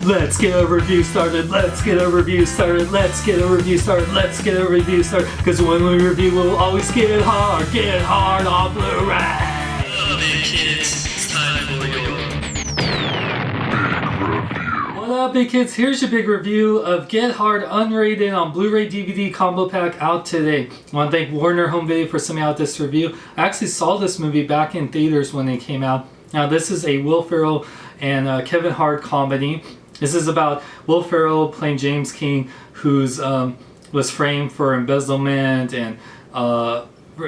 Let's get a review started, let's get a review started, let's get a review started, let's get a review started. Cause when we review, we'll always get hard on Blu-ray. Hello there kids, it's time for your big review. What up big kids, here's your big review of Get Hard Unrated on Blu-ray DVD combo pack out today. I want to thank Warner Home Video for sending out this review. I actually saw this movie back in theaters when it came out. Now this is a Will Ferrell and Kevin Hart comedy. This is about Will Ferrell playing James King, who's was framed for embezzlement, and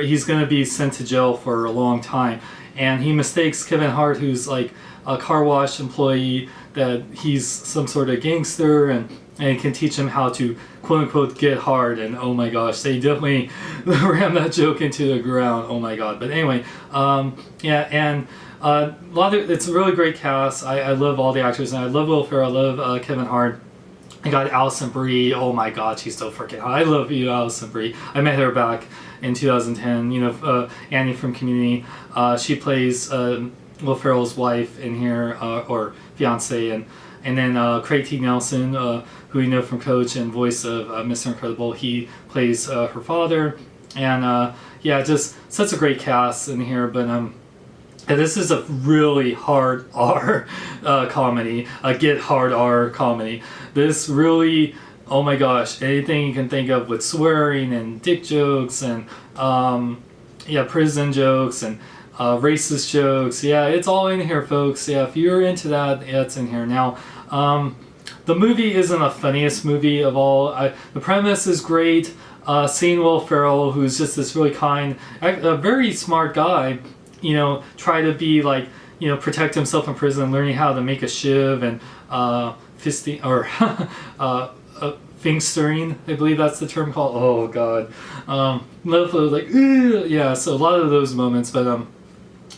he's going to be sent to jail for a long time. And he mistakes Kevin Hart, who's like a car wash employee, that he's some sort of gangster, and can teach him how to quote unquote get hard. And oh my gosh, they definitely ram that joke into the ground. Oh my god. But anyway, yeah, and it's a really great cast. I love all the actors, and I love Will Ferrell, I love Kevin Hart. I got Alison Brie. Oh my god, she's so freaking hot. I love you, Alison Brie. I met her back in 2010. You know, Annie from Community. She plays Will Ferrell's wife in here, or fiance, and then Craig T. Nelson, who you know from Coach and voice of Mr. Incredible. He plays her father, and yeah, just such a great cast in here. But and this is a really hard R comedy, a Get Hard R comedy. This really, oh my gosh, anything you can think of with swearing and dick jokes and yeah, prison jokes and racist jokes. Yeah, it's all in here, folks. Yeah, if you're into that, yeah, it's in here. Now, the movie isn't the funniest movie of all. The premise is great. Seeing Will Ferrell, who's just this really kind, a very smart guy, you know, try to be like, you know, protect himself in prison, learning how to make a shiv and fisting or fingstering, I believe that's the term called. Oh god, like yeah. So a lot of those moments, but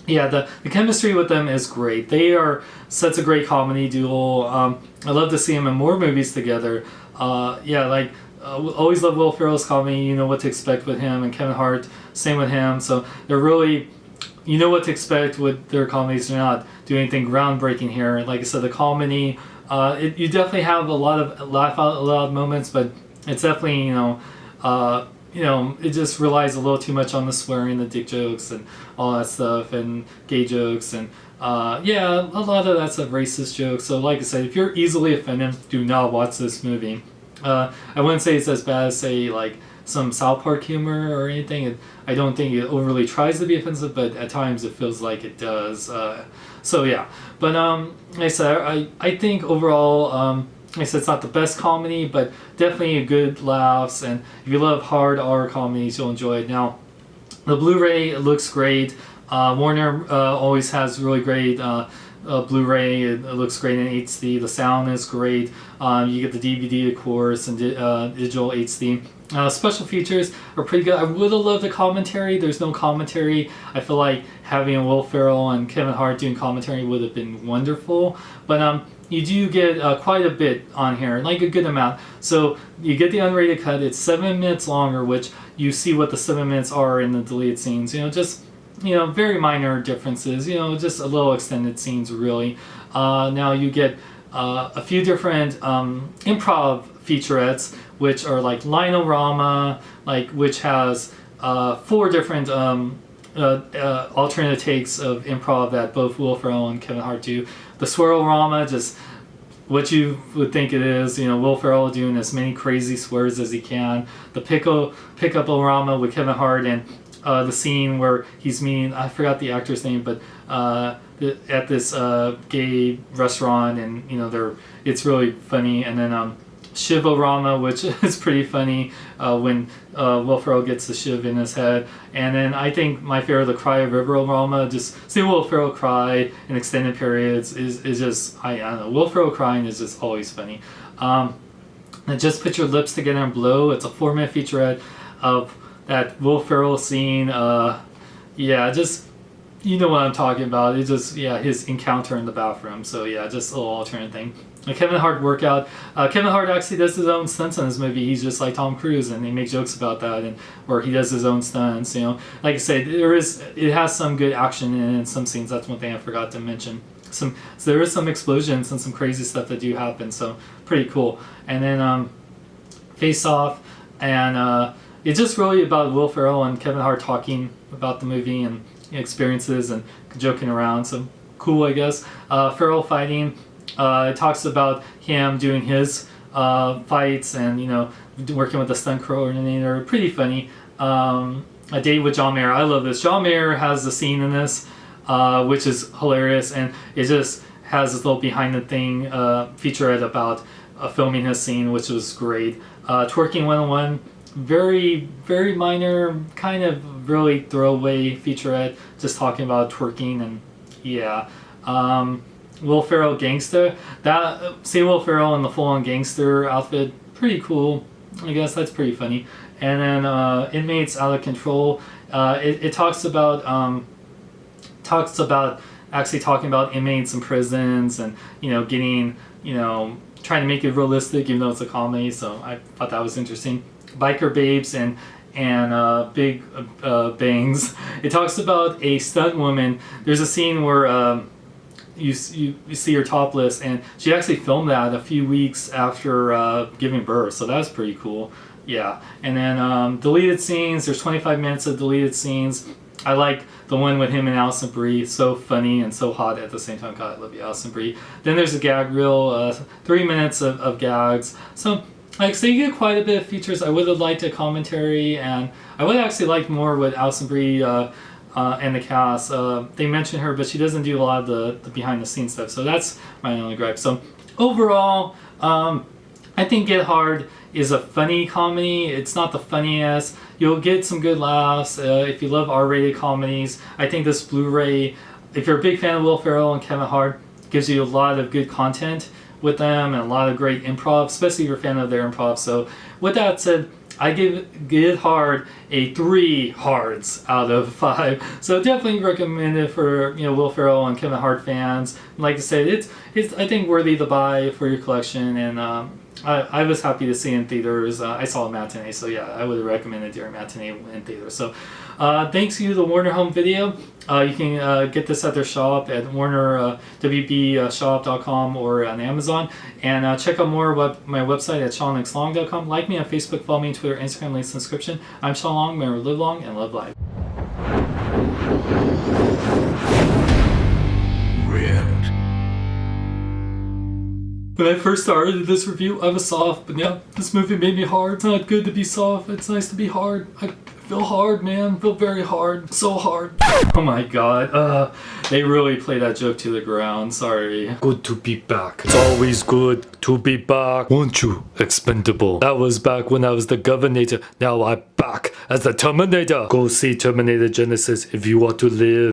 yeah, the chemistry with them is great. They are such a great comedy duo. I love to see them in more movies together. Yeah, like always love Will Ferrell's comedy. You know what to expect with him, and Kevin Hart, same with him. So they're really, you know what to expect with their comedies. They're not doing anything groundbreaking here. Like I said, the comedy, you definitely have a lot of laugh out loud moments, but it's definitely, you know, it just relies a little too much on the swearing, the dick jokes, and all that stuff, and gay jokes, and yeah, a lot of that's racist jokes. So like I said, if you're easily offended, do not watch this movie. I wouldn't say it's as bad as, say, like some South Park humor or anything. I don't think it overly tries to be offensive, but at times it feels like it does. So yeah, but like I said, I think overall, like I said, it's not the best comedy, but definitely a good laughs, and if you love hard R comedies, you'll enjoy it. Now, the Blu-ray looks great. Warner always has really great Blu-ray. It looks great in HD. The sound is great. You get the DVD, of course, and digital HD. Special features are pretty good. I would have loved the commentary. There's no commentary. I feel like having Will Ferrell and Kevin Hart doing commentary would have been wonderful. But you do get quite a bit on here, like a good amount. So you get the unrated cut. It's 7 minutes longer, which you see what the 7 minutes are in the deleted scenes. You know, just, you know, very minor differences. You know, just a little extended scenes, really. Now you get a few different improv featurettes, which are like Linorama, like, which has 4 different alternate takes of improv that both Will Ferrell and Kevin Hart do. The Swirl-rama, just what you would think it is, you know, Will Ferrell doing as many crazy swears as he can. The Pickup-O-rama with Kevin Hart, and the scene where he's meeting, I forgot the actor's name, but at this gay restaurant, and you know, it's really funny. And then Shiv-O-rama, which is pretty funny when Will Ferrell gets the shiv in his head. And then I think my favorite, the Cry of River-O-rama, just seeing Will Ferrell cry in extended periods is just, I don't know, Will Ferrell crying is just always funny. And Just Put Your Lips Together and Blow, it's a 4-minute featurette of that Will Ferrell scene. Yeah, just, you know what I'm talking about. It's just, yeah, his encounter in the bathroom. So yeah, just a little alternate thing. A Kevin Hart workout. Kevin Hart actually does his own stunts in this movie. He's just like Tom Cruise, and they make jokes about that, and where he does his own stunts. You know, like I said, it has some good action in it, some scenes. That's one thing I forgot to mention. so there is some explosions and some crazy stuff that do happen. So pretty cool. And then Face Off, and it's just really about Will Ferrell and Kevin Hart talking about the movie and experiences and joking around. So cool, I guess. Ferrell fighting. It talks about him doing his fights and, you know, working with the stunt coordinator. Pretty funny. A Date with John Mayer. I love this. John Mayer has a scene in this, which is hilarious, and it just has this little behind the thing featurette about filming his scene, which was great. Twerking 101. Very, very minor, kind of really throwaway featurette, just talking about twerking, and yeah. Will Ferrell Gangsta. See Will Ferrell in the full-on gangster outfit, pretty cool. I guess that's pretty funny. And then Inmates Out of Control. It talks about actually talking about inmates in prisons, and, you know, getting, you know, trying to make it realistic even though it's a comedy. So I thought that was interesting. Biker Babes and Big Bangs. It talks about a stunt woman. There's a scene where you see her topless, and she actually filmed that a few weeks after giving birth. So that's pretty cool. Yeah. And then deleted scenes. There's 25 minutes of deleted scenes. I like the one with him and Alison Brie. So funny and so hot at the same time. God, I love you, Alison Brie. Then there's a gag reel. 3 minutes of gags. So, like, so you get quite a bit of features. I would have liked a commentary, and I would actually like more with Alison Brie and the cast. They mention her, but she doesn't do a lot of the behind the scenes stuff. So that's my only gripe. So overall, I think Get Hard is a funny comedy. It's not the funniest. You'll get some good laughs if you love R-rated comedies. I think this Blu-ray, if you're a big fan of Will Ferrell and Kevin Hart, gives you a lot of good content with them and a lot of great improv, especially if you're a fan of their improv. So with that said, I give Get Hard a 3 hards out of 5. So definitely recommend it for, you know, Will Ferrell and Kevin Hart fans. Like I said, it's I think worthy to buy for your collection, and I was happy to see it in theaters. I saw a matinee, so yeah, I would recommend it during matinee in theaters. So thanks to the Warner Home Video. You can get this at their shop at WBshop.com or on Amazon. And check out more about my website at SeanXLong.com. Like me on Facebook, follow me on Twitter, Instagram, links in the description. I'm Sean Long. Remember, live long and love life. When I first started this review, I was soft, but yeah, this movie made me hard. It's not good to be soft. It's nice to be hard. I feel hard, man. I feel very hard. So hard. Oh my god. They really play that joke to the ground. Sorry. Good to be back. It's always good to be back. Won't you, expendable? That was back when I was the Governator. Now I'm back as the Terminator. Go see Terminator Genesis if you want to live.